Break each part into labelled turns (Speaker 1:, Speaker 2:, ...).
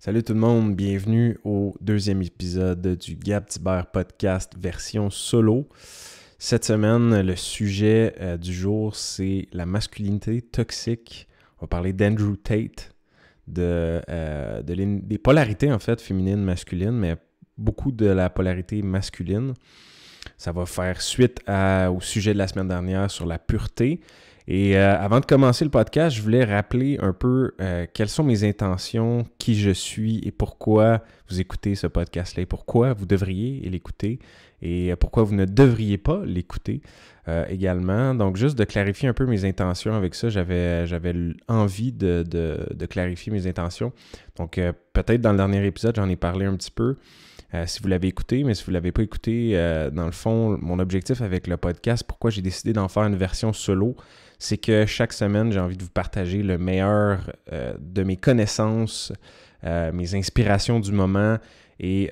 Speaker 1: Salut tout le monde, bienvenue au deuxième épisode du Gab Tiber Podcast version solo. Cette semaine, le sujet du jour, c'est la masculinité toxique. On va parler d'Andrew Tate, des polarités en fait, féminines, masculines, mais beaucoup de la polarité masculine. Ça va faire suite au sujet de la semaine dernière sur la pureté. Et avant de commencer le podcast, je voulais rappeler un peu quelles sont mes intentions, qui je suis et pourquoi vous écoutez ce podcast-là et pourquoi vous devriez l'écouter et pourquoi vous ne devriez pas l'écouter également. Donc, juste de clarifier un peu mes intentions avec ça, j'avais envie de clarifier mes intentions. Donc, peut-être dans le dernier épisode, j'en ai parlé un petit peu. Si vous l'avez écouté, mais si vous ne l'avez pas écouté, dans le fond, mon objectif avec le podcast, pourquoi j'ai décidé d'en faire une version solo, c'est que chaque semaine, j'ai envie de vous partager le meilleur de mes connaissances, mes inspirations du moment. Et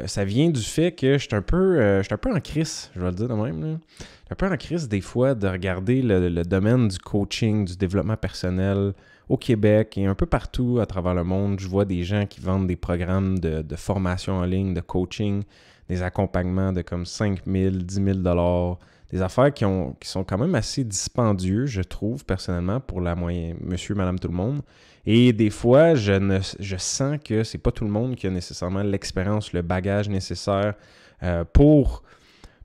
Speaker 1: ça vient du fait que je suis un peu en crise, je vais le dire de même. Là. Je suis un peu en crise des fois de regarder le domaine du coaching, du développement personnel au Québec et un peu partout à travers le monde. Je vois des gens qui vendent des programmes de formation en ligne, de coaching, des accompagnements de comme 5 000, 10 000 $, des affaires qui sont quand même assez dispendieux, je trouve, personnellement, pour la moyenne, monsieur, madame, tout le monde. Et des fois, je sens que c'est pas tout le monde qui a nécessairement l'expérience, le bagage nécessaire pour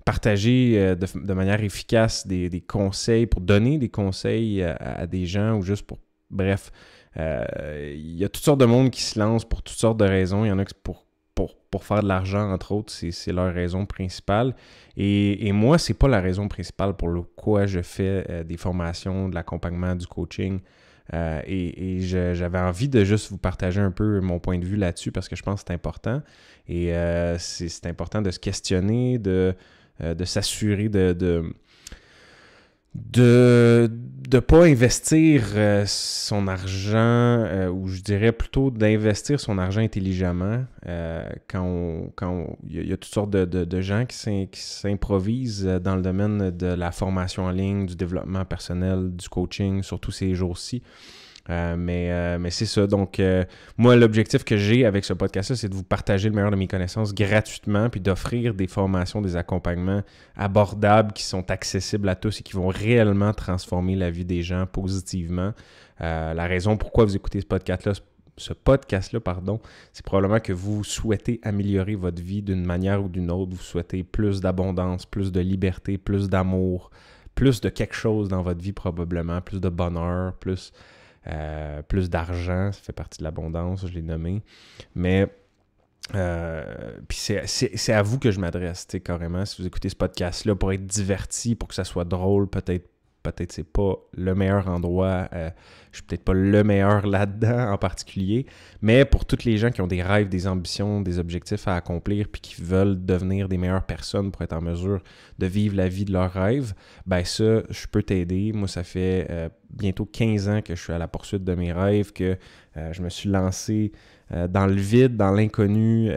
Speaker 1: partager de manière efficace des conseils, pour donner des conseils à des gens ou juste pour... Bref, il y a toutes sortes de monde qui se lancent pour toutes sortes de raisons. Il y en a qui pour faire de l'argent, entre autres, c'est leur raison principale. Et moi, c'est pas la raison principale pour quoi je fais des formations, de l'accompagnement, du coaching. J'avais envie de juste vous partager un peu mon point de vue là-dessus parce que je pense que c'est important. Et c'est important de se questionner, de s'assurer de pas investir son argent, ou je dirais plutôt d'investir son argent intelligemment il y a toutes sortes de gens qui s'improvisent dans le domaine de la formation en ligne, du développement personnel, du coaching, surtout ces jours-ci. Mais c'est ça. Donc, moi, l'objectif que j'ai avec ce podcast-là, c'est de vous partager le meilleur de mes connaissances gratuitement, puis d'offrir des formations, des accompagnements abordables qui sont accessibles à tous et qui vont réellement transformer la vie des gens positivement. La raison pourquoi vous écoutez ce podcast-là, c'est probablement que vous souhaitez améliorer votre vie d'une manière ou d'une autre. Vous souhaitez plus d'abondance, plus de liberté, plus d'amour, plus de quelque chose dans votre vie probablement, plus de bonheur, plus d'argent, ça fait partie de l'abondance, je l'ai nommé. Mais puis c'est à vous que je m'adresse, carrément. Si vous écoutez ce podcast-là pour être diverti, pour que ça soit drôle, peut-être c'est pas le meilleur endroit. Je suis peut-être pas le meilleur là-dedans en particulier, mais pour tous les gens qui ont des rêves, des ambitions, des objectifs à accomplir puis qui veulent devenir des meilleures personnes pour être en mesure de vivre la vie de leurs rêves, ben ça, je peux t'aider. Moi, ça fait bientôt 15 ans que je suis à la poursuite de mes rêves, que je me suis lancé dans le vide, dans l'inconnu.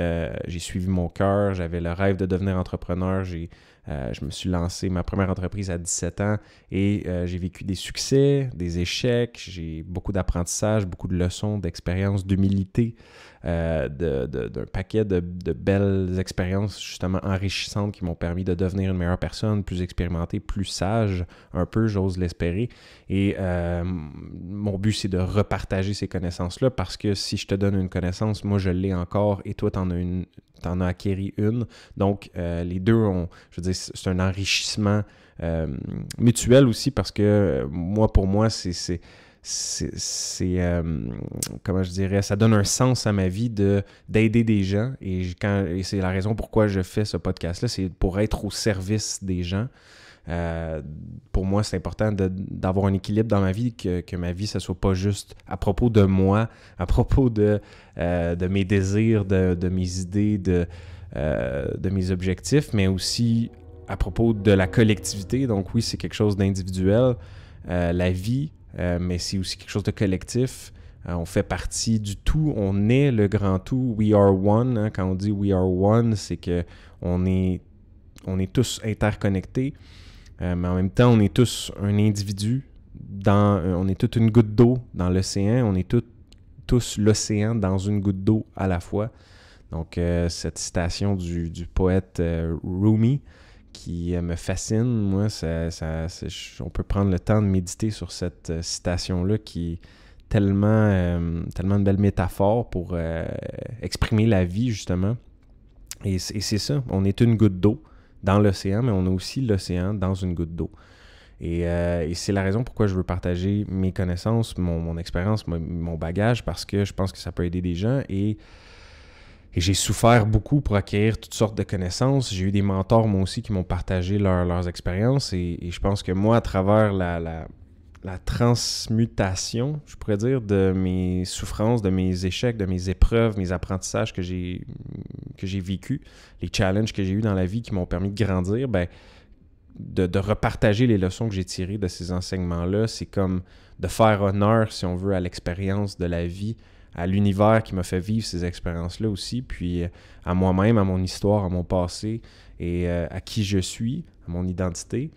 Speaker 1: J'ai suivi mon cœur, j'avais le rêve de devenir entrepreneur. Je me suis lancé ma première entreprise à 17 ans et j'ai vécu des succès, des échecs, j'ai beaucoup d'apprentissage, beaucoup de leçons, d'expériences, d'humilité, d'un paquet de belles expériences justement enrichissantes qui m'ont permis de devenir une meilleure personne, plus expérimentée, plus sage, un peu, j'ose l'espérer. Et mon but, c'est de repartager ces connaissances-là parce que si je te donne une connaissance, moi, je l'ai encore et toi, t'en as acquéri une. Donc, les deux je veux dire, c'est un enrichissement mutuel aussi parce que pour moi, comment je dirais, ça donne un sens à ma vie d'aider des gens et c'est la raison pourquoi je fais ce podcast-là, c'est pour être au service des gens. Pour moi, c'est important d'avoir un équilibre dans ma vie, que ma vie, ça soit pas juste à propos de moi, à propos de mes désirs, de mes idées, de mes objectifs, mais aussi à propos de la collectivité. Donc oui, c'est quelque chose d'individuel, la vie, mais c'est aussi quelque chose de collectif. On fait partie du tout, on est le grand tout, we are one. Hein. Quand on dit we are one, c'est qu'on est tous interconnectés, mais en même temps, on est tous un individu, on est toute une goutte d'eau dans l'océan, on est tous tous l'océan dans une goutte d'eau à la fois. Donc, cette citation du poète Rumi qui me fascine. Moi, on peut prendre le temps de méditer sur cette citation-là qui est tellement une belle métaphore pour exprimer la vie, justement. Et c'est ça, on est une goutte d'eau dans l'océan, mais on a aussi l'océan dans une goutte d'eau. Et c'est la raison pourquoi je veux partager mes connaissances, mon expérience, mon bagage, parce que je pense que ça peut aider des gens. Et j'ai souffert beaucoup pour acquérir toutes sortes de connaissances. J'ai eu des mentors, moi aussi, qui m'ont partagé leurs expériences. Et je pense que moi, à travers la transmutation, je pourrais dire, de mes souffrances, de mes échecs, de mes épreuves, mes apprentissages que j'ai vécus, les challenges que j'ai eus dans la vie qui m'ont permis de grandir, de repartager les leçons que j'ai tirées de ces enseignements-là, c'est comme de faire honneur, si on veut, à l'expérience de la vie, à l'univers qui m'a fait vivre ces expériences-là aussi, puis à moi-même, à mon histoire, à mon passé et à qui je suis, à mon identité.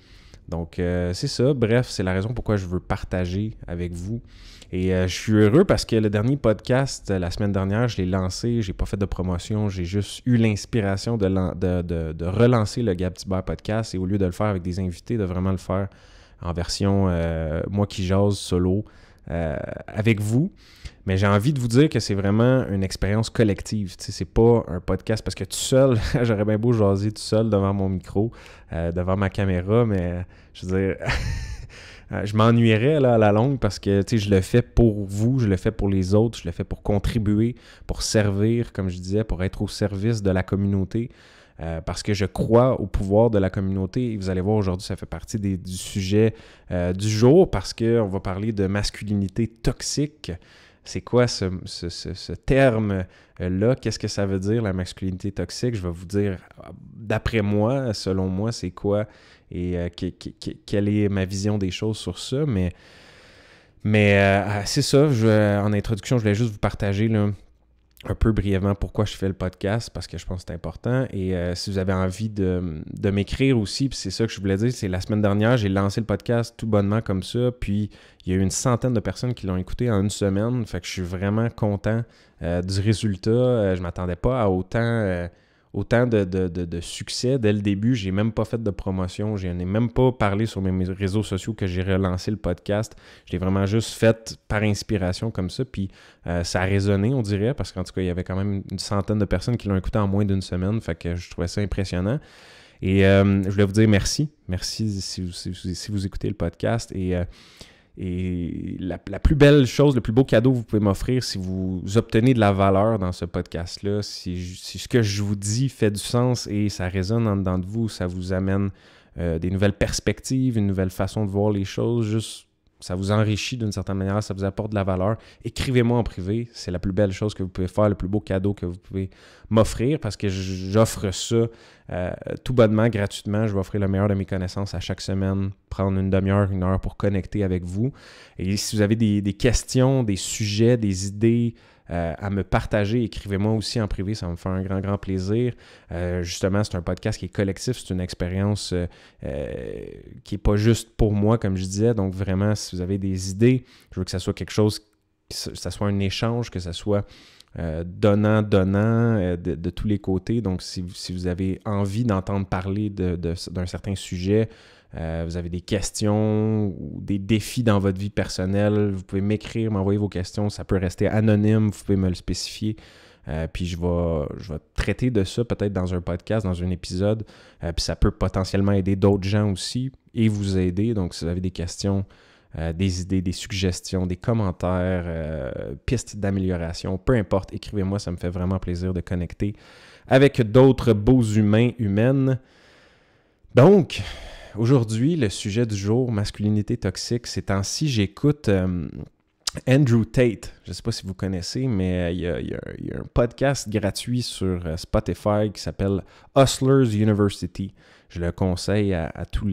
Speaker 1: Donc, c'est ça. Bref, c'est la raison pourquoi je veux partager avec vous. Et je suis heureux parce que le dernier podcast, la semaine dernière, je l'ai lancé. J'ai pas fait de promotion. J'ai juste eu l'inspiration de relancer le Gab Thibert podcast. Et au lieu de le faire avec des invités, de vraiment le faire en version moi qui jase solo avec vous. Mais j'ai envie de vous dire que c'est vraiment une expérience collective. Tu sais, c'est pas un podcast parce que tout seul, j'aurais bien beau jaser tout seul devant mon micro, devant ma caméra, mais je veux dire, je m'ennuierais là, à la longue parce que tu sais, je le fais pour vous, je le fais pour les autres, je le fais pour contribuer, pour servir, comme je disais, pour être au service de la communauté. Parce que je crois au pouvoir de la communauté et vous allez voir aujourd'hui, ça fait partie du sujet du jour parce qu'on va parler de masculinité toxique. C'est quoi ce terme-là? Qu'est-ce que ça veut dire, la masculinité toxique? Je vais vous dire, d'après moi, selon moi, c'est quoi et quelle est ma vision des choses sur ça. Mais c'est ça, en introduction, je voulais juste vous partager là, un peu brièvement pourquoi je fais le podcast, parce que je pense que c'est important. Et si vous avez envie de m'écrire aussi, puis c'est ça que je voulais dire, c'est la semaine dernière, j'ai lancé le podcast tout bonnement comme ça, puis il y a eu une centaine de personnes qui l'ont écouté en une semaine, fait que je suis vraiment content du résultat. Je m'attendais pas à autant de succès dès le début. J'ai même pas fait de promotion. Je n'ai même pas parlé sur mes réseaux sociaux que j'ai relancé le podcast. Je l'ai vraiment juste fait par inspiration comme ça. Puis ça a résonné, on dirait, parce qu'en tout cas, il y avait quand même une centaine de personnes qui l'ont écouté en moins d'une semaine. Fait que je trouvais ça impressionnant. Et je voulais vous dire merci. Merci si vous écoutez le podcast. Et la plus belle chose, le plus beau cadeau que vous pouvez m'offrir si vous obtenez de la valeur dans ce podcast-là, si ce que je vous dis fait du sens et ça résonne en dedans de vous, ça vous amène des nouvelles perspectives, une nouvelle façon de voir les choses, juste ça vous enrichit d'une certaine manière, ça vous apporte de la valeur. Écrivez-moi en privé, c'est la plus belle chose que vous pouvez faire, le plus beau cadeau que vous pouvez m'offrir parce que j'offre ça tout bonnement, gratuitement. Je vais offrir le meilleur de mes connaissances à chaque semaine, prendre une demi-heure, une heure pour connecter avec vous. Et si vous avez des questions, des sujets, des idées à me partager, écrivez-moi aussi en privé, ça va me faire un grand, grand plaisir. Justement, c'est un podcast qui est collectif, c'est une expérience qui n'est pas juste pour moi, comme je disais. Donc vraiment, si vous avez des idées, je veux que ça soit quelque chose, que ça soit un échange, que ça soit donnant de tous les côtés. Donc, si vous avez envie d'entendre parler d'un certain sujet, vous avez des questions ou des défis dans votre vie personnelle, vous pouvez m'écrire, m'envoyer vos questions. Ça peut rester anonyme, vous pouvez me le spécifier. Puis je vais traiter de ça peut-être dans un podcast, dans un épisode. Puis ça peut potentiellement aider d'autres gens aussi et vous aider. Donc, si vous avez des questions, des idées, des suggestions, des commentaires, pistes d'amélioration, peu importe, écrivez-moi, ça me fait vraiment plaisir de connecter avec d'autres beaux humains, humaines. Donc, aujourd'hui, le sujet du jour, masculinité toxique, ces temps-ci, j'écoute Andrew Tate. Je ne sais pas si vous connaissez, mais il y a un podcast gratuit sur Spotify qui s'appelle Hustlers University. Je le conseille à tous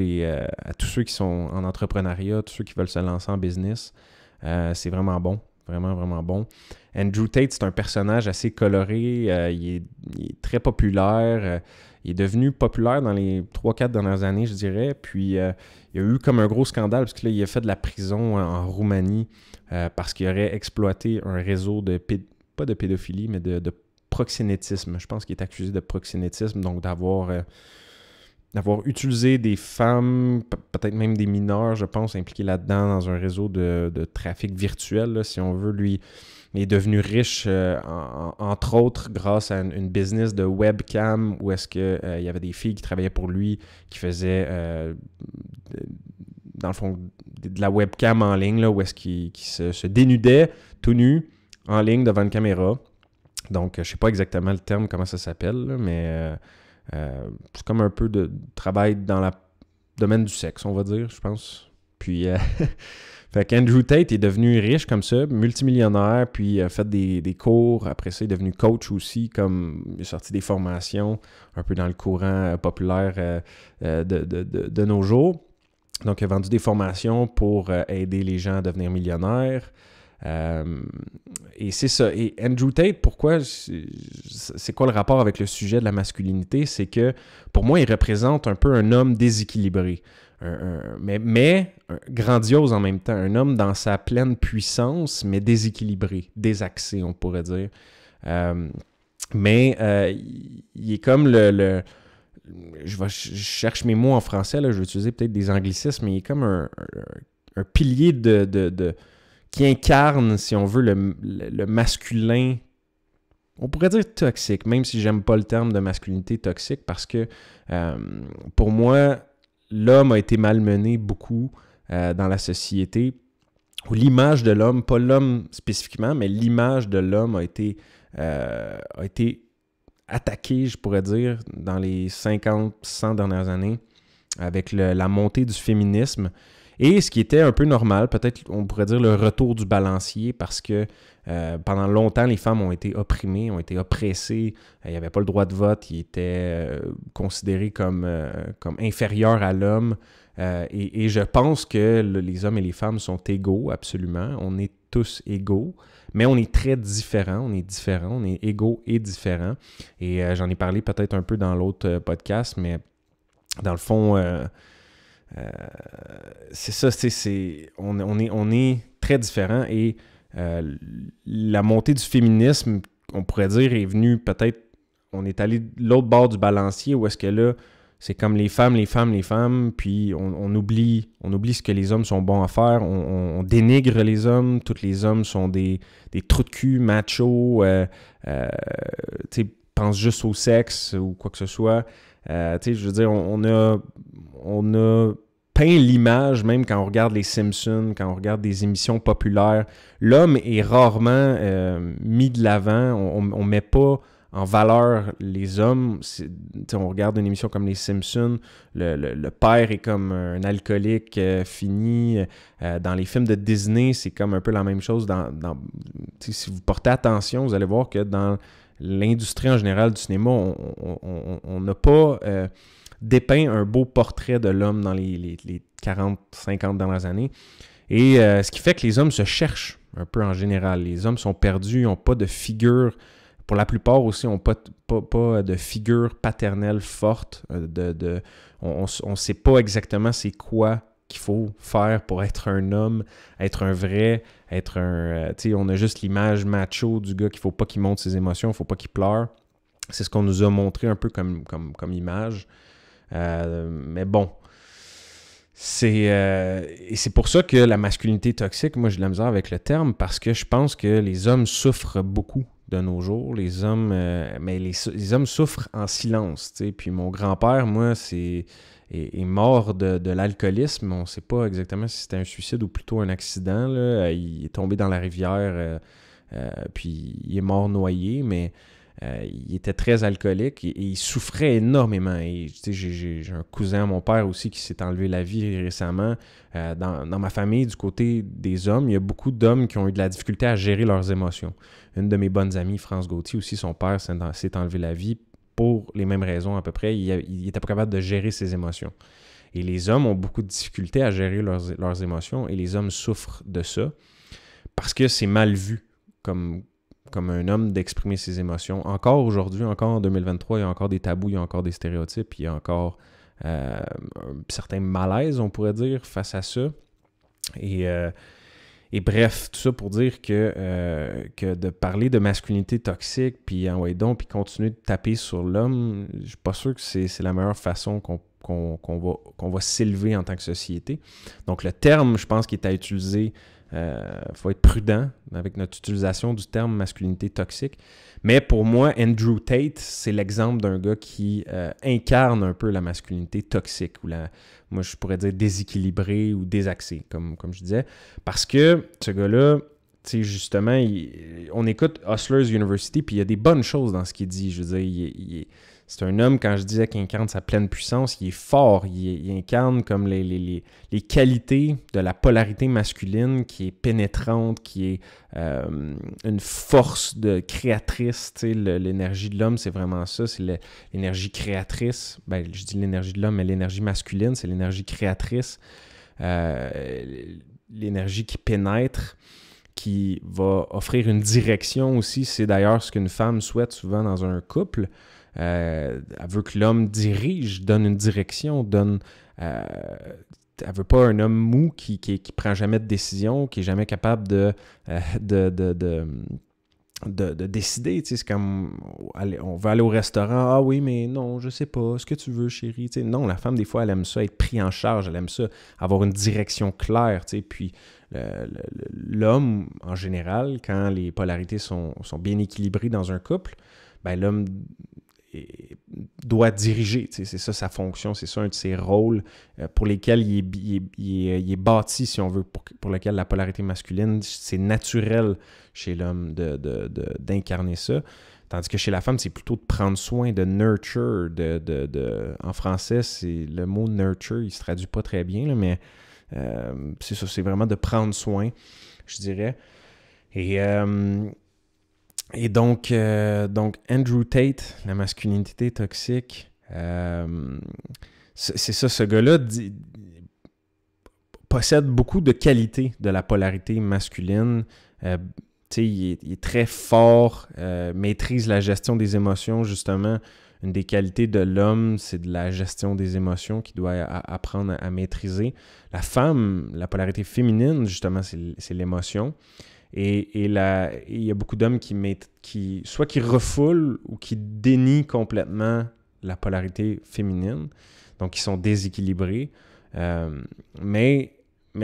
Speaker 1: ceux qui sont en entrepreneuriat, tous ceux qui veulent se lancer en business. C'est vraiment bon. Vraiment, vraiment bon. Andrew Tate, c'est un personnage assez coloré. Il est très populaire. Il est devenu populaire dans les 3-4 dernières années, je dirais. Puis, il y a eu comme un gros scandale, parce que là, il a fait de la prison en Roumanie parce qu'il aurait exploité un réseau de, pas de pédophilie, mais de proxénétisme. Je pense qu'il est accusé de proxénétisme, donc d'avoir utilisé des femmes, peut-être même des mineurs, je pense, impliqués là-dedans dans un réseau de trafic virtuel, là, si on veut. Lui, il est devenu riche, entre autres, grâce à une business de webcam où est-ce qu'il y avait des filles qui travaillaient pour lui, qui faisaient, dans le fond, de la webcam en ligne, là, où est-ce qu'il se dénudait tout nu en ligne devant une caméra. Donc, je ne sais pas exactement le terme, comment ça s'appelle, là, mais c'est comme un peu de travail dans le domaine du sexe, on va dire, je pense. Puis, fait qu'Andrew Tate est devenu riche comme ça, multimillionnaire, puis a fait des cours. Après ça, il est devenu coach aussi, comme il a sorti des formations un peu dans le courant populaire de nos jours. Donc, il a vendu des formations pour aider les gens à devenir millionnaires. Et c'est ça. Et Andrew Tate, pourquoi, c'est quoi le rapport avec le sujet de la masculinité? C'est que, pour moi, il représente un peu un homme déséquilibré. Mais grandiose en même temps. Un homme dans sa pleine puissance, mais déséquilibré, désaxé, on pourrait dire. Mais il est comme je cherche mes mots en français, là, je vais utiliser peut-être des anglicismes, mais il est comme un pilier qui incarne, si on veut, le masculin. On pourrait dire toxique, même si j'aime pas le terme de masculinité toxique, parce que pour moi, l'homme a été malmené beaucoup dans la société, où l'image de l'homme, pas l'homme spécifiquement, mais l'image de l'homme a été attaquée, je pourrais dire, dans les 50-100 dernières années, avec la montée du féminisme. Et ce qui était un peu normal, peut-être on pourrait dire le retour du balancier, parce que pendant longtemps, les femmes ont été opprimées, ont été oppressées, il n'y avait pas le droit de vote, ils étaient considérés comme inférieurs à l'homme. Et je pense que les hommes et les femmes sont égaux, absolument. On est tous égaux, mais on est très différents. On est égaux et différents. Et j'en ai parlé peut-être un peu dans l'autre podcast, mais dans le fond... c'est ça, on est très différents et la montée du féminisme, on pourrait dire, est venue peut-être, on est allé de l'autre bord du balancier où est-ce que là, c'est comme les femmes, puis on oublie ce que les hommes sont bons à faire, on dénigre les hommes, tous les hommes sont des trous de cul, machos, pensent juste au sexe ou quoi que ce soit. Je veux dire, on a peint l'image, même quand on regarde les Simpsons, quand on regarde des émissions populaires. L'homme est rarement mis de l'avant. On ne met pas en valeur les hommes. On regarde une émission comme les Simpsons, le père est comme un alcoolique fini. Dans les films de Disney, c'est comme un peu la même chose. Si vous portez attention, vous allez voir que dans l'industrie en général du cinéma, on n'a pas dépeint un beau portrait de l'homme dans les 40-50 dernières années. Et ce qui fait que les hommes se cherchent un peu en général. Les hommes sont perdus, ils n'ont pas de figure. Pour la plupart aussi, ils n'ont pas de figure paternelle forte. On ne sait pas exactement c'est quoi qu'il faut faire pour être un homme, être un vrai, on a juste l'image macho du gars qu'il ne faut pas qu'il montre ses émotions, il ne faut pas qu'il pleure. C'est ce qu'on nous a montré un peu comme image. Mais bon, et c'est pour ça que la masculinité toxique, moi j'ai de la misère avec le terme, parce que je pense que les hommes souffrent beaucoup de nos jours. Les hommes, mais les hommes souffrent en silence. T'sais. Puis mon grand-père, moi, est mort de l'alcoolisme. On ne sait pas exactement si c'était un suicide ou plutôt un accident. Là. Il est tombé dans la rivière, puis il est mort noyé, mais il était très alcoolique et il souffrait énormément. Et, j'ai un cousin à mon père aussi qui s'est enlevé la vie récemment. Dans ma famille, du côté des hommes, il y a beaucoup d'hommes qui ont eu de la difficulté à gérer leurs émotions. Une de mes bonnes amies, France Gauthier, aussi, son père s'est enlevé la vie pour les mêmes raisons à peu près. Il n'était pas capable de gérer ses émotions. Et les hommes ont beaucoup de difficultés à gérer leurs émotions et les hommes souffrent de ça parce que c'est mal vu comme comme un homme d'exprimer ses émotions. Encore aujourd'hui, encore en 2023, il y a encore des tabous, il y a encore des stéréotypes, il y a encore un certain malaise, on pourrait dire, face à ça. Et bref, tout ça pour dire que de parler de masculinité toxique, puis puis continuer de taper sur l'homme, je suis pas sûr que c'est la meilleure façon qu'on va s'élever en tant que société. Donc le terme, je pense qu'il est à utiliser. Faut être prudent avec notre utilisation du terme masculinité toxique. Mais pour moi, Andrew Tate, c'est l'exemple d'un gars qui incarne un peu la masculinité toxique, ou moi je pourrais dire déséquilibrée ou désaxée, comme je disais. Parce que ce gars-là, tu sais, justement, on écoute Hustlers University, puis il y a des bonnes choses dans ce qu'il dit. Je veux dire, c'est un homme, quand je disais qu'il incarne sa pleine puissance, il est fort, il incarne comme les qualités de la polarité masculine qui est pénétrante, qui est une force de créatrice. Tu sais, l'énergie de l'homme, c'est vraiment ça, c'est l'énergie créatrice. Ben, je dis l'énergie de l'homme, mais l'énergie masculine, c'est l'énergie créatrice, l'énergie qui pénètre, qui va offrir une direction aussi. C'est d'ailleurs ce qu'une femme souhaite souvent dans un couple. Elle veut que l'homme dirige, donne une direction, elle veut pas un homme mou qui prend jamais de décision, qui est jamais capable de décider. Tu sais, c'est comme on veut aller au restaurant, ah oui, mais non, je sais pas, ce que tu veux, chérie. Tu sais, non, la femme, des fois, elle aime ça, être pris en charge, elle aime ça, avoir une direction claire. Tu sais, puis l'homme, en général, quand les polarités sont bien équilibrées dans un couple, ben l'homme doit diriger, c'est ça sa fonction, c'est ça un de ses rôles pour lesquels il est bâti, si on veut, pour lequel la polarité masculine, c'est naturel chez l'homme d'incarner ça, tandis que chez la femme, c'est plutôt de prendre soin, de nurture, en français, c'est le mot nurture, il se traduit pas très bien, là, mais c'est ça, c'est vraiment de prendre soin, je dirais. Et donc Andrew Tate, la masculinité toxique, c'est ça, ce gars-là possède beaucoup de qualités de la polarité masculine. Il est très fort, maîtrise la gestion des émotions, justement. Une des qualités de l'homme, c'est de la gestion des émotions qu'il doit apprendre à maîtriser. La femme, la polarité féminine, justement, c'est l'émotion. Et il y a beaucoup d'hommes qui refoulent ou qui dénient complètement la polarité féminine, donc qui sont déséquilibrés. Mais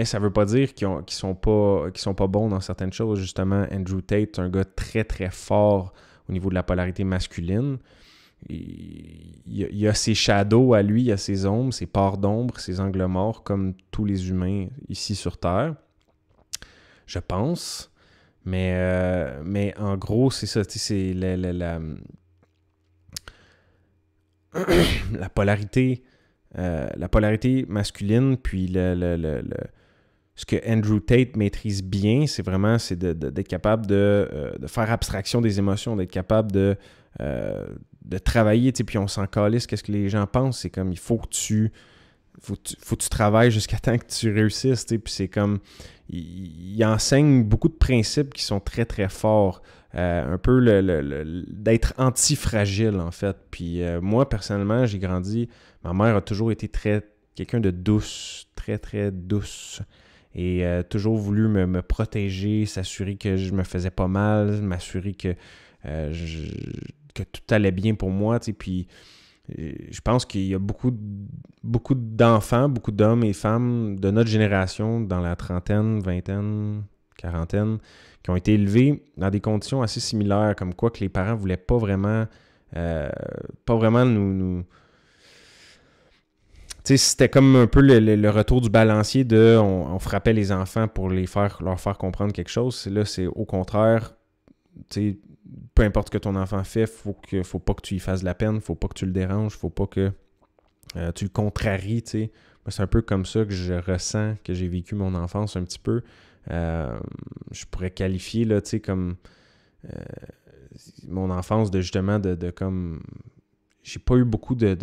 Speaker 1: ça ne veut pas dire qu'ils sont pas bons dans certaines choses. Justement, Andrew Tate est un gars très, très fort au niveau de la polarité masculine. Il y a ses shadows à lui, il y a ses ombres, ses parts d'ombre, ses angles morts, comme tous les humains ici sur Terre, je pense. Mais en gros, c'est ça, c'est la polarité masculine, puis ce que Andrew Tate maîtrise bien, c'est d'être capable de faire abstraction des émotions, d'être capable de travailler, puis on s'en calisse, qu'est-ce que les gens pensent, c'est comme, il faut que tu travailles jusqu'à temps que tu réussisses, puis c'est comme, il enseigne beaucoup de principes qui sont très, très forts. Un peu d'être antifragile, en fait. Puis moi, personnellement, j'ai grandi... Ma mère a toujours été quelqu'un de douce, très, très douce. Et toujours voulu me protéger, s'assurer que je me faisais pas mal, m'assurer que tout allait bien pour moi, tu sais. Puis je pense qu'il y a beaucoup d'enfants, beaucoup d'hommes et femmes de notre génération, dans la trentaine, vingtaine, quarantaine, qui ont été élevés dans des conditions assez similaires, comme quoi que les parents ne voulaient pas vraiment nous... Tu sais, c'était comme un peu le retour du balancier de on frappait les enfants pour leur faire comprendre quelque chose. Là, c'est au contraire, tu sais, peu importe ce que ton enfant fait, faut pas que tu lui fasses de la peine, faut pas que tu le déranges, faut pas que tu le contraries, tu sais. Moi, c'est un peu comme ça que je ressens, que j'ai vécu mon enfance un petit peu. Je pourrais qualifier, là, tu sais, comme mon enfance de justement de comme... J'ai pas eu beaucoup de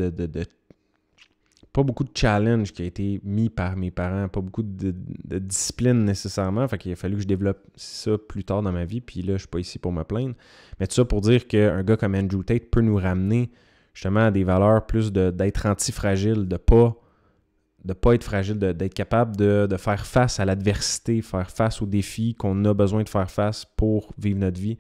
Speaker 1: pas beaucoup de challenge qui a été mis par mes parents, pas beaucoup de discipline nécessairement. Fait qu'il a fallu que je développe ça plus tard dans ma vie, puis là, je suis pas ici pour me plaindre. Mais tout ça pour dire qu'un gars comme Andrew Tate peut nous ramener justement à des valeurs plus d'être antifragile, de pas être fragile, d'être capable de faire face à l'adversité, faire face aux défis qu'on a besoin de faire face pour vivre notre vie.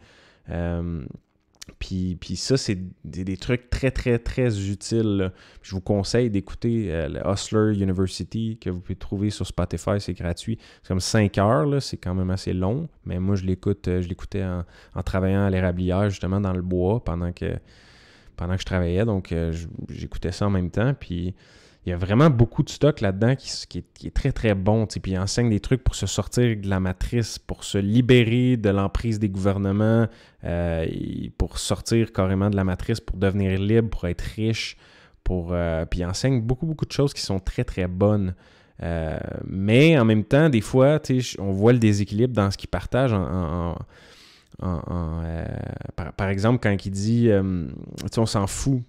Speaker 1: Puis ça, c'est des trucs très, très, très utiles, là. Je vous conseille d'écouter le Hustler University que vous pouvez trouver sur Spotify, c'est gratuit. C'est comme 5 heures, là, c'est quand même assez long, mais moi, je l'écoutais en travaillant à l'érablière, justement, dans le bois, pendant que je travaillais. Donc, j'écoutais ça en même temps, puis il y a vraiment beaucoup de stock là-dedans qui est très, très bon. Puis il enseigne des trucs pour se sortir de la matrice, pour se libérer de l'emprise des gouvernements, pour sortir carrément de la matrice, pour devenir libre, pour être riche. Puis il enseigne beaucoup, beaucoup de choses qui sont très, très bonnes. Mais en même temps, des fois, on voit le déséquilibre dans ce qu'il partage par exemple, quand il dit on s'en fout.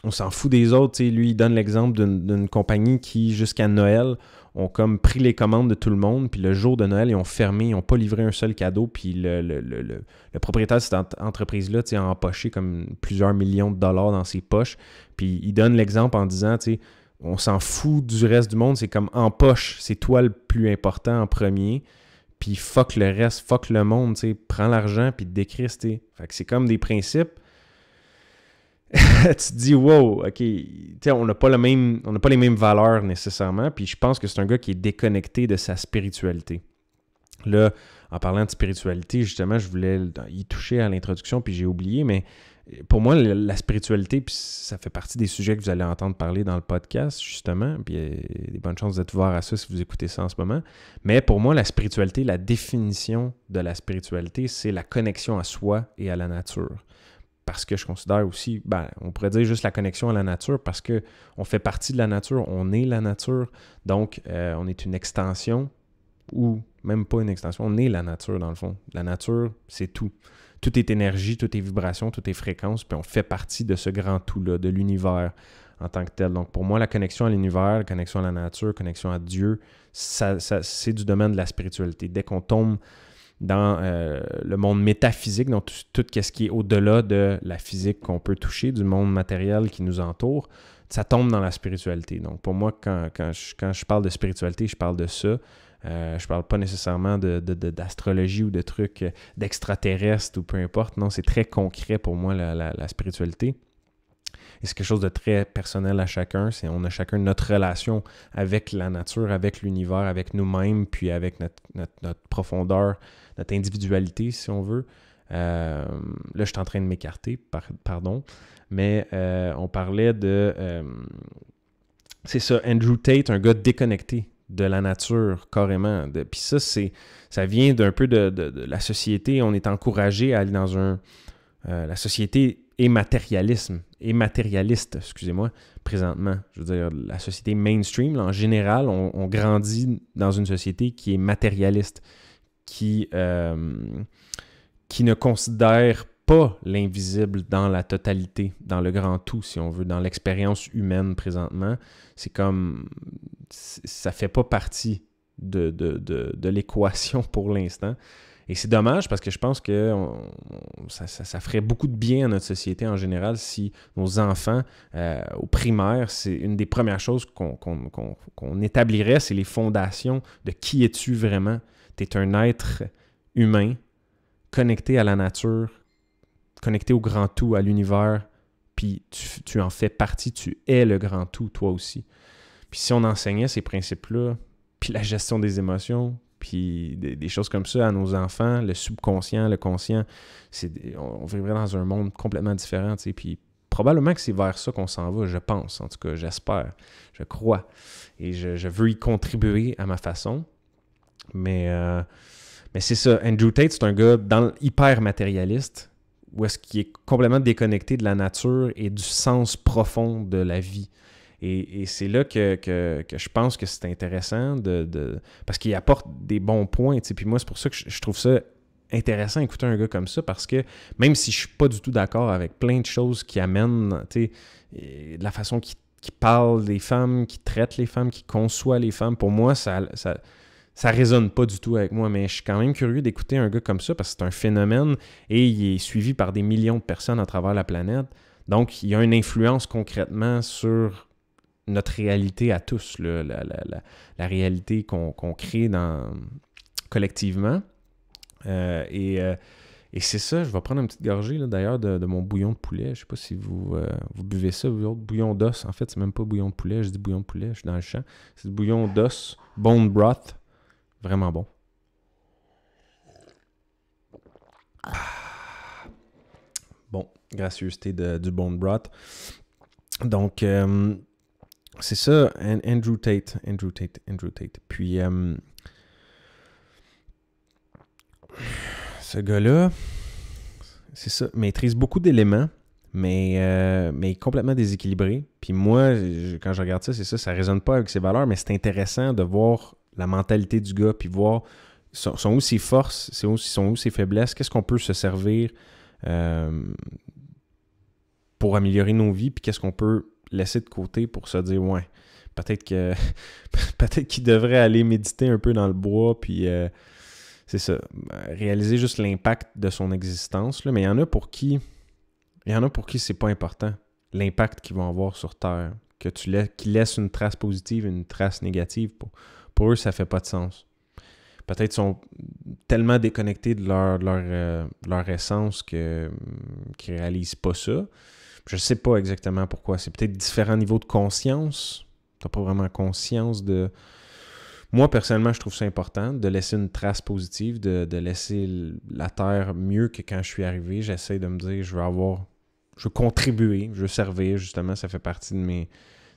Speaker 1: On s'en fout des autres. Lui, il donne l'exemple d'une compagnie qui, jusqu'à Noël, ont comme pris les commandes de tout le monde, puis le jour de Noël, ils ont fermé, ils n'ont pas livré un seul cadeau, puis le propriétaire de cette entreprise-là a empoché comme plusieurs millions de dollars dans ses poches. Puis il donne l'exemple en disant, on s'en fout du reste du monde, c'est comme en poche, c'est toi le plus important en premier, puis fuck le reste, fuck le monde, prends l'argent, puis décris, Fait que c'est comme des principes. Tu te dis, wow, OK, on n'a pas les mêmes valeurs nécessairement, puis je pense que c'est un gars qui est déconnecté de sa spiritualité. Là, en parlant de spiritualité, justement, je voulais y toucher à l'introduction, puis j'ai oublié, mais pour moi, la spiritualité, puis ça fait partie des sujets que vous allez entendre parler dans le podcast, justement, puis il y a des bonnes chances d'être ouvert à ça si vous écoutez ça en ce moment, mais pour moi, la spiritualité, la définition de la spiritualité, c'est la connexion à soi et à la nature. Parce que je considère aussi, on pourrait dire juste la connexion à la nature parce qu'on fait partie de la nature, on est la nature, donc on est une extension ou même pas une extension, on est la nature dans le fond. La nature, c'est tout. Tout est énergie, tout est vibration, tout est fréquence, puis on fait partie de ce grand tout-là, de l'univers en tant que tel. Donc pour moi, la connexion à l'univers, la connexion à la nature, connexion à Dieu, ça c'est du domaine de la spiritualité. Dès qu'on tombe dans le monde métaphysique, donc tout ce qui est au-delà de la physique qu'on peut toucher, du monde matériel qui nous entoure, ça tombe dans la spiritualité. Donc pour moi, quand je parle de spiritualité, je parle de ça. Je parle pas nécessairement d'astrologie ou de trucs d'extraterrestres ou peu importe. Non, c'est très concret pour moi la spiritualité. Et c'est quelque chose de très personnel à chacun. On a chacun notre relation avec la nature, avec l'univers, avec nous-mêmes, puis avec notre profondeur, notre individualité, si on veut. Là, je suis en train de m'écarter, pardon. Mais on parlait de... c'est ça, Andrew Tate, un gars déconnecté de la nature, carrément. Puis ça vient d'un peu de la société. On est encouragé à aller dans la société est matérialiste, excusez-moi, présentement. Je veux dire, la société mainstream, là, en général, on grandit dans une société qui est matérialiste, qui ne considère pas l'invisible dans la totalité, dans le grand tout, si on veut, dans l'expérience humaine présentement. C'est comme... ça fait pas partie de l'équation pour l'instant. Et c'est dommage parce que je pense que ça ferait beaucoup de bien à notre société en général si nos enfants, au primaire, c'est une des premières choses qu'on établirait, c'est les fondations de qui es-tu vraiment. Tu es un être humain, connecté à la nature, connecté au grand tout, à l'univers, puis tu en fais partie, tu es le grand tout, toi aussi. Puis si on enseignait ces principes-là, puis la gestion des émotions, puis des choses comme ça à nos enfants, le subconscient, le conscient, on vivrait dans un monde complètement différent, tu sais, puis probablement que c'est vers ça qu'on s'en va, je pense, en tout cas, j'espère, je crois, et je veux y contribuer à ma façon, mais c'est ça, Andrew Tate, c'est un gars hyper matérialiste, où est-ce qu'il est complètement déconnecté de la nature et du sens profond de la vie. Et c'est là que je pense que c'est intéressant parce qu'il apporte des bons points. Puis moi, c'est pour ça que je trouve ça intéressant d'écouter un gars comme ça, parce que même si je suis pas du tout d'accord avec plein de choses qui amènent, de la façon qu'il parle des femmes, qui traite les femmes, qui conçoit les femmes. Pour moi, ça résonne pas du tout avec moi, mais je suis quand même curieux d'écouter un gars comme ça parce que c'est un phénomène et il est suivi par des millions de personnes à travers la planète. Donc, il y a une influence concrètement sur notre réalité à tous, là, la réalité qu'on crée collectivement. Et c'est ça, je vais prendre une petite gorgée là, d'ailleurs de mon bouillon de poulet. Je ne sais pas si vous buvez ça, vous autres, bouillon d'os. En fait, c'est même pas bouillon de poulet, je dis bouillon de poulet, je suis dans le champ. C'est du bouillon d'os, bone broth. Vraiment bon. Bon, gracieuseté du bone broth. Donc, c'est ça, Andrew Tate. Puis, ce gars-là, c'est ça, maîtrise beaucoup d'éléments, mais complètement déséquilibré. Puis moi, quand je regarde ça, c'est ça, ça résonne pas avec ses valeurs, mais c'est intéressant de voir la mentalité du gars, puis voir sont où ses forces, sont où ses faiblesses, qu'est-ce qu'on peut se servir pour améliorer nos vies, puis qu'est-ce qu'on peut laisser de côté pour se dire, ouais, peut-être qu'il devrait aller méditer un peu dans le bois, puis c'est ça, réaliser juste l'impact de son existence, là. Mais il y en a pour qui c'est pas important, l'impact qu'ils vont avoir sur Terre, qu'ils laissent une trace positive, une trace négative, pour eux, ça fait pas de sens. Peut-être qu'ils sont tellement déconnectés de leur essence qu'ils réalisent pas ça. Je sais pas exactement pourquoi. C'est peut-être différents niveaux de conscience. T'as pas vraiment conscience de... Moi, personnellement, je trouve ça important de laisser une trace positive, de laisser la Terre mieux que quand je suis arrivé. J'essaie de me dire, je veux contribuer, je veux servir, justement, ça fait partie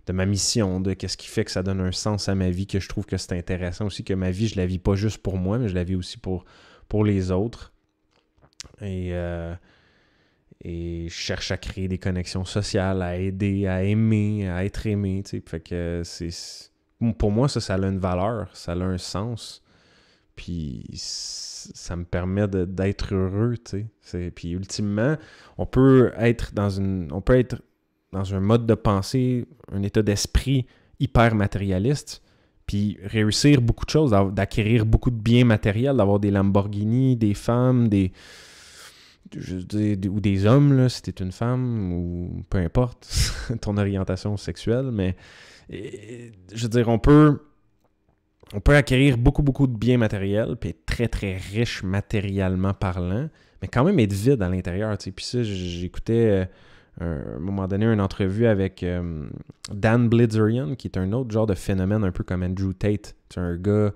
Speaker 1: de ma mission, de qu'est-ce qui fait que ça donne un sens à ma vie, que je trouve que c'est intéressant aussi, que ma vie, je la vis pas juste pour moi, mais je la vis aussi pour les autres. Et je cherche à créer des connexions sociales, à aider, à aimer, à être aimé, tu sais. Fait que pour moi, ça a une valeur, ça a un sens. Puis ça me permet d'être heureux, tu sais. Puis ultimement, on peut être dans un mode de pensée, un état d'esprit hyper matérialiste, puis réussir beaucoup de choses, d'acquérir beaucoup de biens matériels, d'avoir des Lamborghini, des femmes, ou des hommes, là, si t'es une femme, ou peu importe ton orientation sexuelle, mais je veux dire, on peut acquérir beaucoup, beaucoup de biens matériels, puis être très, très riche matériellement parlant, mais quand même être vide à l'intérieur, tu sais. Puis ça, j'écoutais à un moment donné une entrevue avec Dan Bilzerian, qui est un autre genre de phénomène, un peu comme Andrew Tate. C'est un gars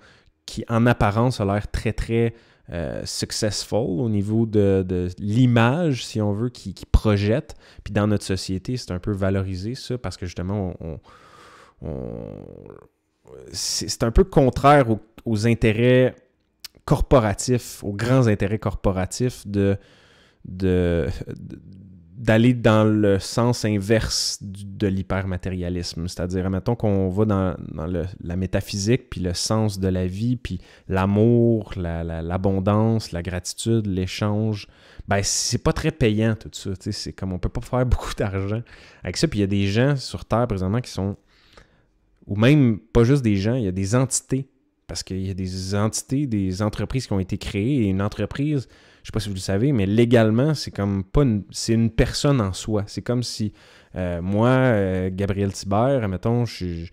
Speaker 1: qui, en apparence, a l'air très, très successful au niveau de l'image, si on veut, qui projette. Puis dans notre société, c'est un peu valorisé, ça, parce que justement, c'est un peu contraire aux intérêts corporatifs, aux grands intérêts corporatifs d'aller dans le sens inverse de l'hypermatérialisme. C'est-à-dire, admettons qu'on va dans la métaphysique, puis le sens de la vie, puis l'amour, l'abondance, la gratitude, l'échange. Ben, c'est pas très payant tout ça. C'est comme on peut pas faire beaucoup d'argent avec ça. Puis il y a des gens sur Terre, présentement, qui sont... Ou même, pas juste des gens, il y a des entités. Parce qu'il y a des entités, des entreprises qui ont été créées. Et une entreprise, je ne sais pas si vous le savez, mais légalement, c'est comme pas c'est une personne en soi. C'est comme si moi, Gabriel Thibert, admettons, je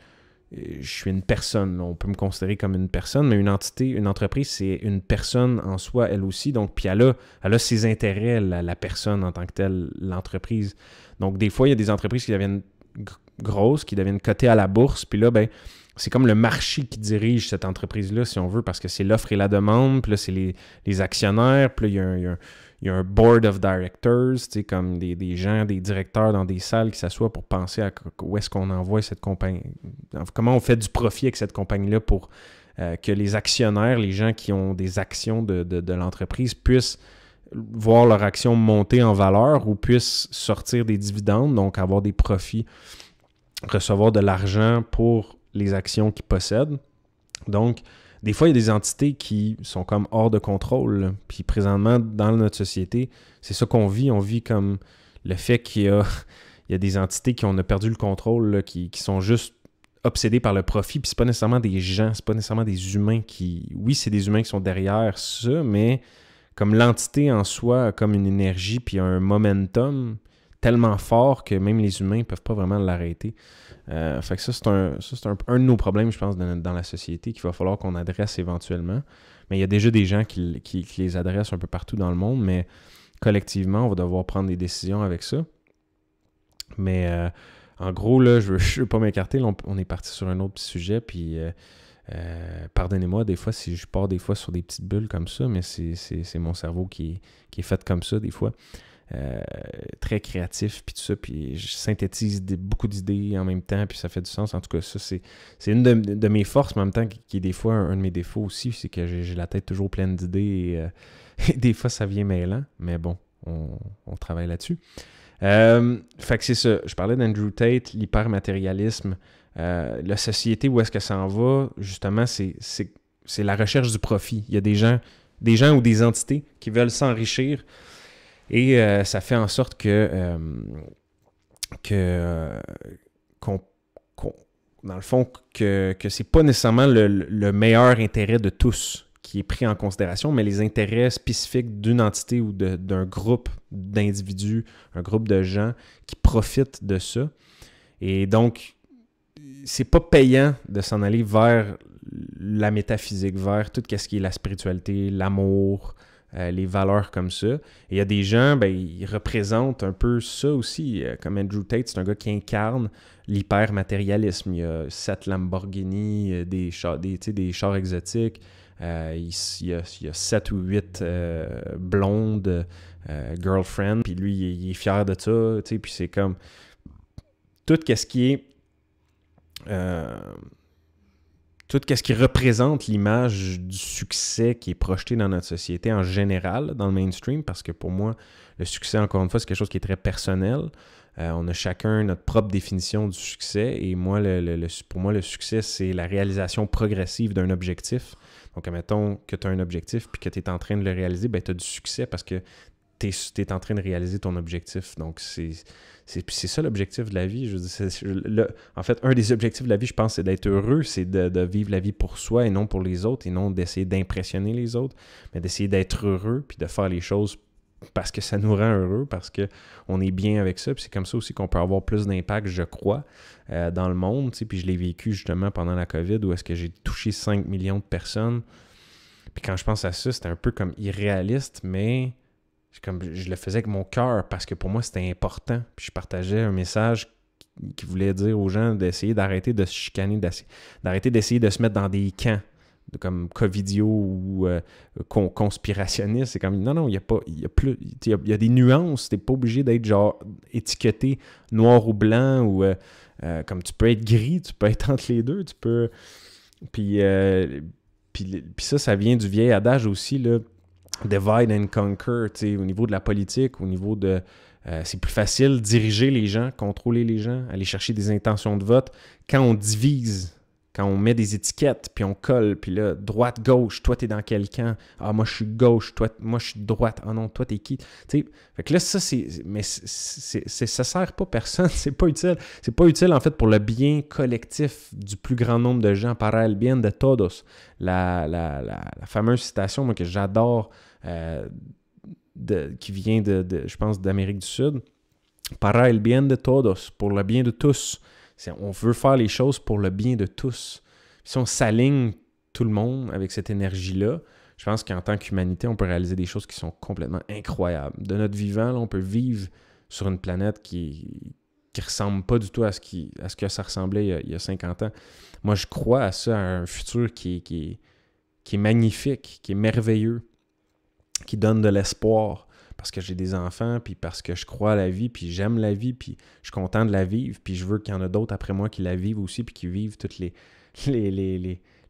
Speaker 1: suis une personne. On peut me considérer comme une personne, mais une entité, une entreprise, c'est une personne en soi, elle aussi. Donc, puis elle a ses intérêts, la personne en tant que telle, l'entreprise. Donc, des fois, il y a des entreprises qui deviennent grosses, qui deviennent cotées à la bourse, puis là, ben, c'est comme le marché qui dirige cette entreprise-là, si on veut, parce que c'est l'offre et la demande, puis là, c'est les actionnaires, puis là, il y a un board of directors, tu sais, comme des gens, des directeurs dans des salles qui s'assoient pour penser à où est-ce qu'on envoie cette compagnie, comment on fait du profit avec cette compagnie-là pour que les actionnaires, les gens qui ont des actions de l'entreprise puissent voir leur action monter en valeur ou puissent sortir des dividendes, donc avoir des profits, recevoir de l'argent pour les actions qu'ils possèdent. Donc, des fois, il y a des entités qui sont comme hors de contrôle, là. Puis présentement, dans notre société, c'est ça qu'on vit. On vit comme le fait qu'il il y a des entités qui on a perdu le contrôle, là, qui sont juste obsédés par le profit, puis c'est pas nécessairement des gens, c'est pas nécessairement des humains qui... Oui, c'est des humains qui sont derrière ça, mais comme l'entité en soi a comme une énergie puis un momentum tellement fort que même les humains ne peuvent pas vraiment l'arrêter. Fait que ça, c'est un de nos problèmes, je pense, dans la société qu'il va falloir qu'on adresse éventuellement. Mais il y a déjà des gens qui les adressent un peu partout dans le monde, mais collectivement, on va devoir prendre des décisions avec ça. Mais en gros, là, je veux pas m'écarter. Là, on est parti sur un autre petit sujet, puis pardonnez-moi des fois si je pars des fois sur des petites bulles comme ça, mais c'est mon cerveau qui est fait comme ça des fois. Très créatif, puis tout ça, puis je synthétise beaucoup d'idées en même temps, puis ça fait du sens. En tout cas, ça, c'est une de mes forces, mais en même temps, qui est des fois un de mes défauts aussi, c'est que j'ai la tête toujours pleine d'idées, et des fois, ça vient mêlant, mais bon, on travaille là-dessus. Fait que c'est ça. Je parlais d'Andrew Tate, l'hypermatérialisme, la société où est-ce que ça en va, justement, c'est la recherche du profit. Il y a des gens ou des entités qui veulent s'enrichir et ça fait en sorte dans le fond, que c'est pas nécessairement le meilleur intérêt de tous qui est pris en considération, mais les intérêts spécifiques d'une entité ou d'un groupe d'individus, un groupe de gens qui profitent de ça. Et donc, c'est pas payant de s'en aller vers la métaphysique, vers tout ce qui est la spiritualité, l'amour, les valeurs comme ça. Et il y a des gens, ils représentent un peu ça aussi. Comme Andrew Tate, c'est un gars qui incarne l'hypermatérialisme. Il y a 7 Lamborghini, des chars exotiques. Il y a 7 ou 8 blondes girlfriends, puis lui, il est fier de ça, puis c'est comme tout ce qui est tout ce qui représente l'image du succès qui est projeté dans notre société en général, dans le mainstream, parce que pour moi, le succès, encore une fois, c'est quelque chose qui est très personnel. On a chacun notre propre définition du succès, et moi, pour moi, le succès, c'est la réalisation progressive d'un objectif. Donc, admettons que tu as un objectif puis que tu es en train de le réaliser, tu as du succès parce que tu es en train de réaliser ton objectif. Donc, c'est ça l'objectif de la vie. Je veux dire, en fait, un des objectifs de la vie, je pense, c'est d'être heureux, c'est de vivre la vie pour soi et non pour les autres, et non d'essayer d'impressionner les autres, mais d'essayer d'être heureux puis de faire les choses parce que ça nous rend heureux, parce qu'on est bien avec ça. Puis c'est comme ça aussi qu'on peut avoir plus d'impact, je crois, dans le monde. Puis je l'ai vécu justement pendant la COVID, où est-ce que j'ai touché 5 millions de personnes. Puis quand je pense à ça, c'était un peu comme irréaliste, mais je le faisais avec mon cœur parce que pour moi, c'était important. Puis je partageais un message qui voulait dire aux gens d'essayer d'arrêter de se chicaner, d'arrêter d'essayer de se mettre dans des camps comme covidio ou conspirationniste. C'est comme, non, il y a des nuances. T'es pas obligé d'être genre étiqueté noir ou blanc ou comme tu peux être gris, tu peux être entre les deux, tu peux... Puis ça vient du vieil adage aussi, là, divide and conquer, au niveau de la politique, au niveau de... c'est plus facile de diriger les gens, contrôler les gens, aller chercher des intentions de vote quand on divise, quand on met des étiquettes, puis on colle, puis là, droite, gauche, toi, t'es dans quel camp? Ah, moi, je suis gauche, toi, moi, je suis droite. Ah non, toi, t'es qui? Fait que là, ça, ça sert pas personne, c'est pas utile. C'est pas utile, en fait, pour le bien collectif du plus grand nombre de gens, para el bien de todos. La fameuse citation, moi, que j'adore, qui vient je pense, d'Amérique du Sud. Para el bien de todos, pour le bien de tous. On veut faire les choses pour le bien de tous. Si on s'aligne tout le monde avec cette énergie-là, je pense qu'en tant qu'humanité, on peut réaliser des choses qui sont complètement incroyables. De notre vivant, là, on peut vivre sur une planète qui ressemble pas du tout à ce que ça ressemblait il y a 50 ans. Moi, je crois à ça, à un futur qui est magnifique, qui est merveilleux, qui donne de l'espoir. Parce que j'ai des enfants, puis parce que je crois à la vie, puis j'aime la vie, puis je suis content de la vivre, puis je veux qu'il y en a d'autres après moi qui la vivent aussi, puis qui vivent toutes les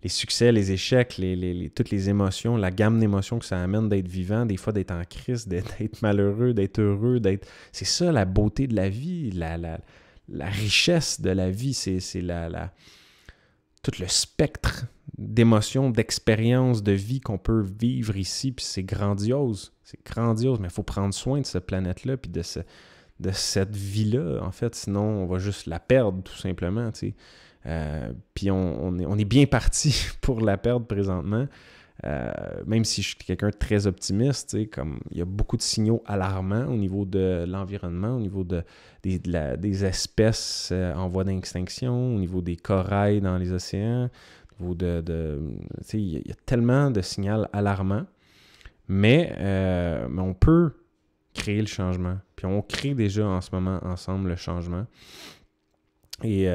Speaker 1: succès, les échecs, toutes les émotions, la gamme d'émotions que ça amène d'être vivant, des fois d'être en crise, d'être malheureux, d'être heureux, c'est ça la beauté de la vie, la richesse de la vie, c'est tout le spectre d'émotions, d'expériences, de vie qu'on peut vivre ici, puis c'est grandiose, mais il faut prendre soin de cette planète-là, puis de de cette vie-là, en fait. Sinon, on va juste la perdre, tout simplement, tu sais. Puis on est bien parti pour la perdre présentement. Même si je suis quelqu'un de très optimiste, tu sais, comme il y a beaucoup de signaux alarmants au niveau de l'environnement, au niveau des espèces en voie d'extinction, au niveau des corails dans les océans, au niveau tu sais, il y a tellement de signaux alarmants, mais on peut créer le changement. Puis on crée déjà en ce moment ensemble le changement. Et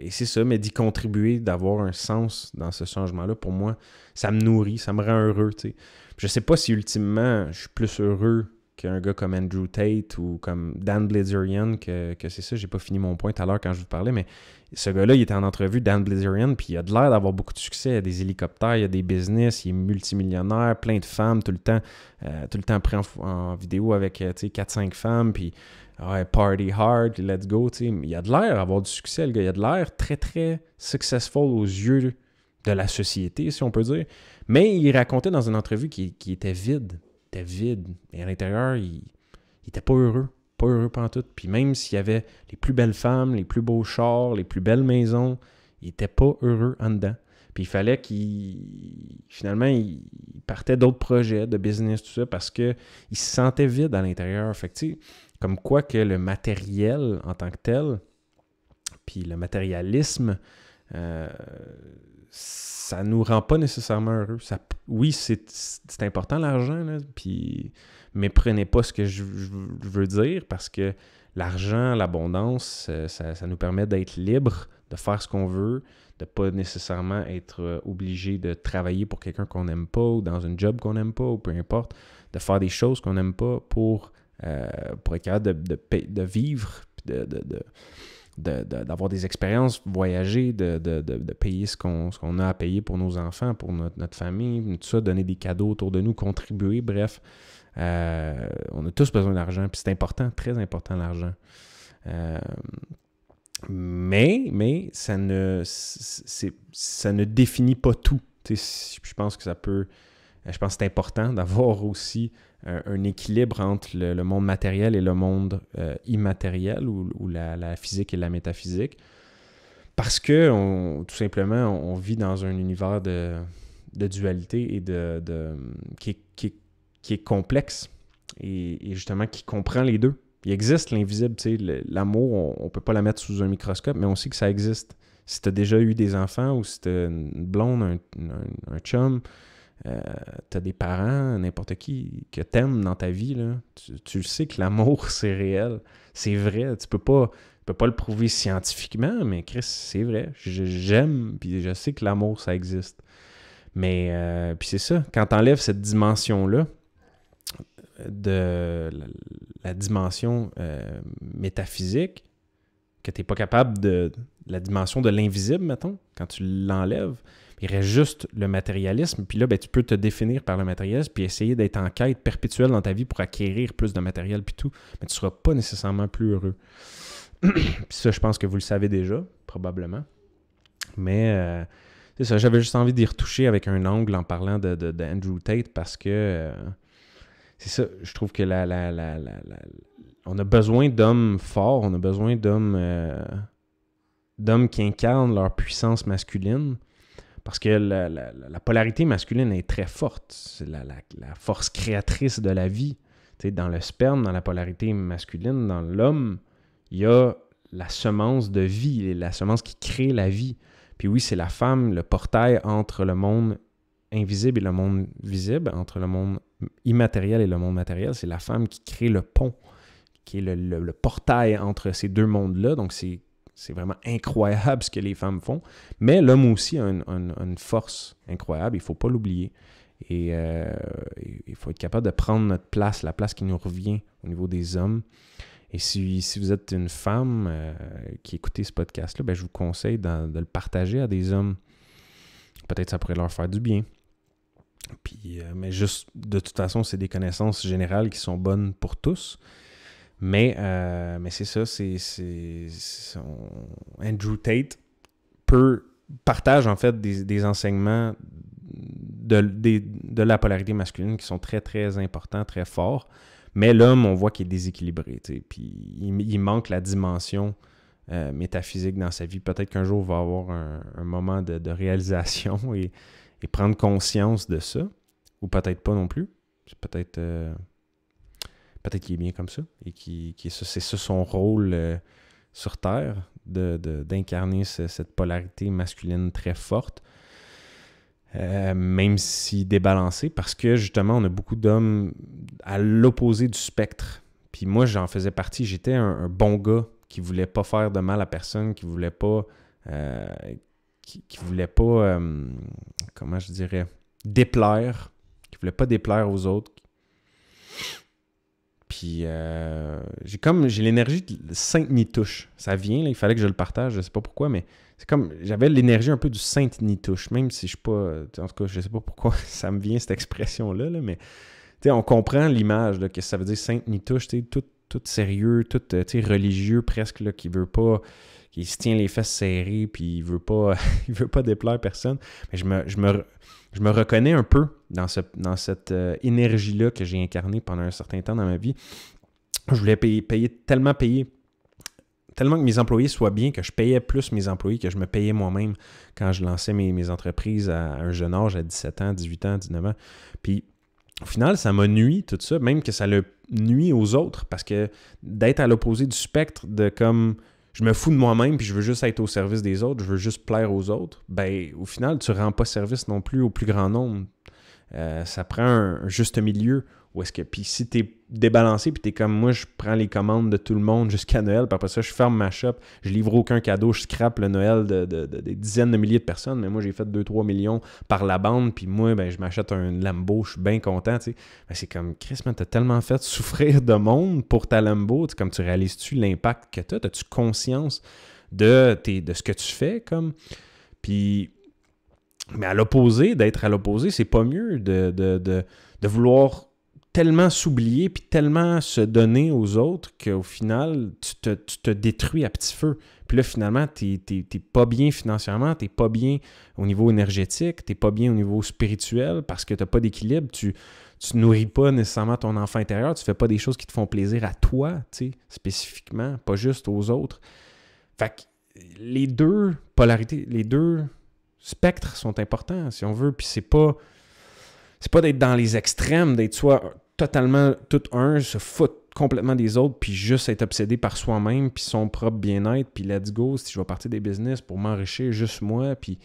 Speaker 1: c'est ça, mais d'y contribuer, d'avoir un sens dans ce changement-là, pour moi, ça me nourrit, ça me rend heureux, tu sais. Je sais pas si ultimement, je suis plus heureux qu'un gars comme Andrew Tate ou comme Dan Bilzerian, que c'est ça, j'ai pas fini mon point tout à l'heure quand je vous parlais, mais ce gars-là, il était en entrevue, Dan Bilzerian, puis il a de l'air d'avoir beaucoup de succès, il a des hélicoptères, il a des business, il est multimillionnaire, plein de femmes tout le temps pris en vidéo avec, tu sais, 4-5 femmes, puis ouais, party hard, let's go, tu sais. Il a de l'air d'avoir du succès, le gars. Il a de l'air très, très successful aux yeux de la société, si on peut dire. Mais il racontait dans une entrevue qui était vide. Il était vide. Et à l'intérieur, il était pas heureux. Pas heureux pantoute. Puis même s'il y avait les plus belles femmes, les plus beaux chars, les plus belles maisons, il était pas heureux en dedans. Puis il fallait finalement, il partait d'autres projets de business, tout ça, parce qu'il se sentait vide à l'intérieur. Fait que, tu sais, comme quoi que le matériel en tant que tel, puis le matérialisme, ça nous rend pas nécessairement heureux. Oui, c'est important l'argent, là, puis méprenez pas ce que je veux dire, parce que l'argent, l'abondance, ça nous permet d'être libre, de faire ce qu'on veut, de pas nécessairement être obligé de travailler pour quelqu'un qu'on n'aime pas, ou dans un job qu'on n'aime pas, ou peu importe, de faire des choses qu'on n'aime pas pour être capable de vivre, d'avoir des expériences, voyager, de payer ce qu'on a à payer pour nos enfants, pour notre famille, tout ça, donner des cadeaux autour de nous, contribuer, bref. On a tous besoin d'argent, puis c'est important, très important l'argent. Mais ça ne définit pas tout. Je pense que je pense que c'est important d'avoir aussi un équilibre entre le monde matériel et le monde immatériel, ou la physique et la métaphysique. Parce que, tout simplement, on vit dans un univers de dualité et qui est complexe et justement qui comprend les deux. Il existe l'invisible, tu sais, l'amour, on ne peut pas la mettre sous un microscope, mais on sait que ça existe. Si tu as déjà eu des enfants ou si tu as une blonde, un chum, tu as des parents, n'importe qui que t'aimes dans ta vie, là, tu sais que l'amour, c'est réel. C'est vrai. Tu peux pas le prouver scientifiquement, mais Chris, c'est vrai. J'aime, puis je sais que l'amour, ça existe. Mais, puis c'est ça, quand tu enlèves cette dimension-là, de la dimension métaphysique, que tu n'es pas capable la dimension de l'invisible, mettons, quand tu l'enlèves, il reste juste le matérialisme, puis là, ben, tu peux te définir par le matérialisme, puis essayer d'être en quête perpétuelle dans ta vie pour acquérir plus de matériel, puis tout, mais tu ne seras pas nécessairement plus heureux. Puis ça, je pense que vous le savez déjà, probablement. Mais c'est ça, j'avais juste envie d'y retoucher avec un angle en parlant de Andrew Tate, parce que c'est ça, je trouve que on a besoin d'hommes forts, on a besoin d'hommes qui incarnent leur puissance masculine, parce que la polarité masculine est très forte. C'est la force créatrice de la vie. Tu sais, dans le sperme, dans la polarité masculine, dans l'homme, il y a la semence de vie, la semence qui crée la vie. Puis oui, c'est la femme, le portail entre le monde invisible et le monde visible, entre le monde immatériel et le monde matériel. C'est la femme qui crée le pont, qui est le portail entre ces deux mondes-là. Donc, c'est vraiment incroyable ce que les femmes font. Mais l'homme aussi a une force incroyable. Il ne faut pas l'oublier. Et il faut être capable de prendre notre place, la place qui nous revient au niveau des hommes. Et si vous êtes une femme qui écoutez ce podcast-là, ben, je vous conseille de le partager à des hommes. Peut-être ça pourrait leur faire du bien. Puis, mais juste, de toute façon, c'est des connaissances générales qui sont bonnes pour tous. Mais c'est ça, Andrew Tate partage en fait des enseignements de la polarité masculine qui sont très, très importants, très forts. Mais l'homme, on voit qu'il est déséquilibré, tu sais, puis il manque la dimension métaphysique dans sa vie. Peut-être qu'un jour, il va avoir un moment de réalisation et prendre conscience de ça, ou peut-être pas non plus. C'est peut-être qu'il est bien comme ça, et c'est ça son rôle sur Terre, d'incarner cette polarité masculine très forte, même si débalancée, parce que justement, on a beaucoup d'hommes à l'opposé du spectre. Puis moi, j'en faisais partie. J'étais un bon gars qui voulait pas faire de mal à personne, qui voulait pas... qui voulait pas... comment je dirais? Déplaire. Qui voulait pas déplaire aux autres. Puis j'ai l'énergie de Sainte-Nitouche. Ça vient, là, il fallait que je le partage, je sais pas pourquoi, mais c'est comme, j'avais l'énergie un peu du Sainte-Nitouche, même si je suis pas, en tout cas, je sais pas pourquoi ça me vient cette expression-là, là, mais on comprend l'image, là, que ça veut dire Sainte-Nitouche, tout sérieux, tout religieux presque, là, qui se tient les fesses serrées, puis il veut pas déplaire personne. Mais je me reconnais un peu dans cette énergie-là que j'ai incarnée pendant un certain temps dans ma vie. Je voulais payer tellement que mes employés soient bien, que je payais plus mes employés que je me payais moi-même quand je lançais mes entreprises à un jeune âge, à 17 ans, 18 ans, 19 ans. Puis au final, ça m'a nui tout ça, même que ça le nuit aux autres, parce que d'être à l'opposé du spectre de comme je me fous de moi-même puis je veux juste être au service des autres, je veux juste plaire aux autres, ben au final, tu ne rends pas service non plus au plus grand nombre. Ça prend un juste milieu. Puis si tu es débalancé puis tu es comme moi, je prends les commandes de tout le monde jusqu'à Noël, puis après ça, je ferme ma shop, je livre aucun cadeau, je scrape le Noël des dizaines de milliers de personnes, mais moi, j'ai fait 2-3 millions par la bande, puis moi, ben, je m'achète un Lambo, je suis bien content, tu sais. Ben, c'est comme, Chris, man, t'as tellement fait souffrir de monde pour ta Lambo, comme tu réalises-tu l'impact que t'as? As-tu conscience de ce que tu fais, comme? Puis, mais d'être à l'opposé, c'est pas mieux de vouloir tellement s'oublier puis tellement se donner aux autres qu'au final, tu te détruis à petit feu. Puis là, finalement, t'es pas bien financièrement, t'es pas bien au niveau énergétique, t'es pas bien au niveau spirituel parce que t'as pas d'équilibre, tu nourris pas nécessairement ton enfant intérieur, tu fais pas des choses qui te font plaisir à toi, tu sais, spécifiquement, pas juste aux autres. Fait que les deux polarités, les deux spectres sont importants, si on veut, puis c'est pas d'être dans les extrêmes, d'être soit totalement tout un, se foutre complètement des autres, puis juste être obsédé par soi-même, puis son propre bien-être, puis let's go, si je vais partir des business pour m'enrichir, juste moi, puis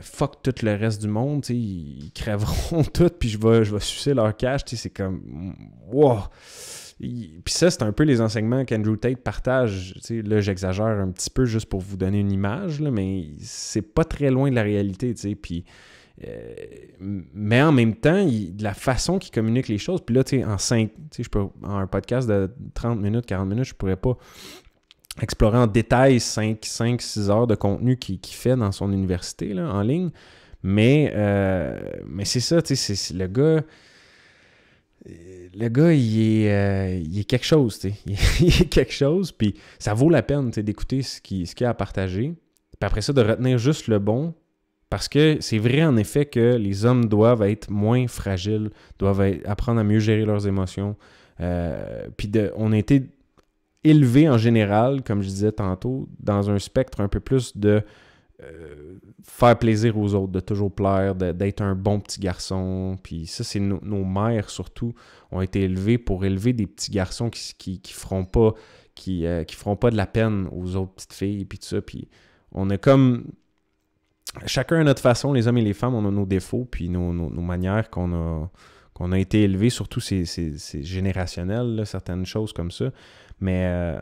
Speaker 1: fuck tout le reste du monde, tu sais, ils crèveront tout, puis je vais sucer leur cash, tu sais, c'est comme, wow! Puis ça, c'est un peu les enseignements qu'Andrew Tate partage, tu sais, là, j'exagère un petit peu juste pour vous donner une image, là, mais c'est pas très loin de la réalité, tu sais, puis mais en même temps, de la façon qu'il communique les choses, puis là, tu sais, en un podcast de 30 minutes, 40 minutes, je pourrais pas explorer en détail 5-6 heures de contenu qu'il fait dans son université, là, en ligne, mais c'est ça, tu sais, c'est le gars... Le gars, il est quelque chose, tu sais. Il est quelque chose, puis ça vaut la peine, tu sais, d'écouter ce qu'il a à partager, puis après ça, de retenir juste le bon. Parce que c'est vrai, en effet, que les hommes doivent être moins fragiles, doivent apprendre à mieux gérer leurs émotions. Puis on a été élevés en général, comme je disais tantôt, dans un spectre un peu plus de faire plaisir aux autres, de toujours plaire, d'être un bon petit garçon. Puis ça, c'est nos mères, surtout, ont été élevées pour élever des petits garçons qui feront pas de la peine aux autres petites filles, puis tout ça. Puis on a comme... Chacun à notre façon, les hommes et les femmes, on a nos défauts, puis nos manières qu'on a été élevés, surtout c'est générationnel, là, certaines choses comme ça. Mais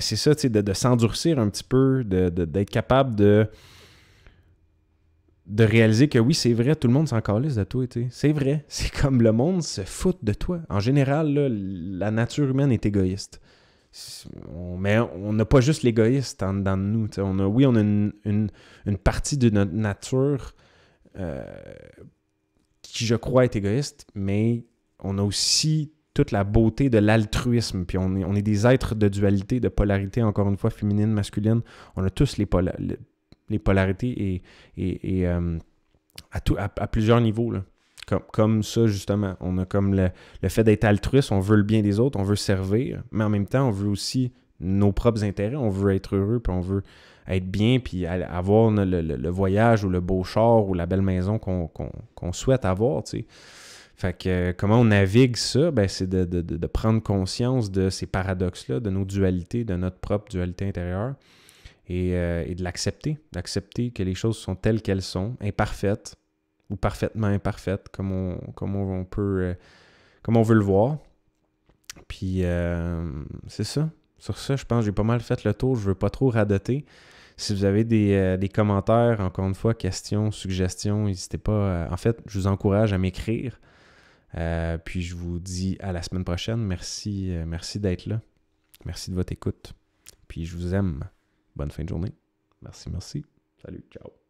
Speaker 1: c'est ça, tu sais, de s'endurcir un petit peu, d'être capable de réaliser que oui, c'est vrai, tout le monde s'en calisse de toi, tu sais. C'est vrai, c'est comme le monde se fout de toi. En général, là, la nature humaine est égoïste. Mais on n'a pas juste l'égoïste en dedans de nous. On a une partie de notre nature qui, je crois, est égoïste, mais on a aussi toute la beauté de l'altruisme. Puis on est des êtres de dualité, de polarité, encore une fois, féminine, masculine. On a tous les polarités et à plusieurs niveaux, là. Comme ça, justement. On a comme le fait d'être altruiste, on veut le bien des autres, on veut servir, mais en même temps, on veut aussi nos propres intérêts, on veut être heureux, puis on veut être bien, puis avoir le voyage ou le beau char ou la belle maison qu'on souhaite avoir, tu sais. Fait que comment on navigue ça, ben c'est de prendre conscience de ces paradoxes-là, de nos dualités, de notre propre dualité intérieure, et de l'accepter, d'accepter que les choses sont telles qu'elles sont, imparfaites, ou parfaitement imparfaites, comme on peut, comme on veut le voir. Puis c'est ça. Sur ça, je pense que j'ai pas mal fait le tour. Je veux pas trop radoter. Si vous avez des commentaires, encore une fois, questions, suggestions, n'hésitez pas. En fait, je vous encourage à m'écrire. Puis je vous dis à la semaine prochaine. Merci d'être là. Merci de votre écoute. Puis je vous aime. Bonne fin de journée. Merci. Salut, ciao.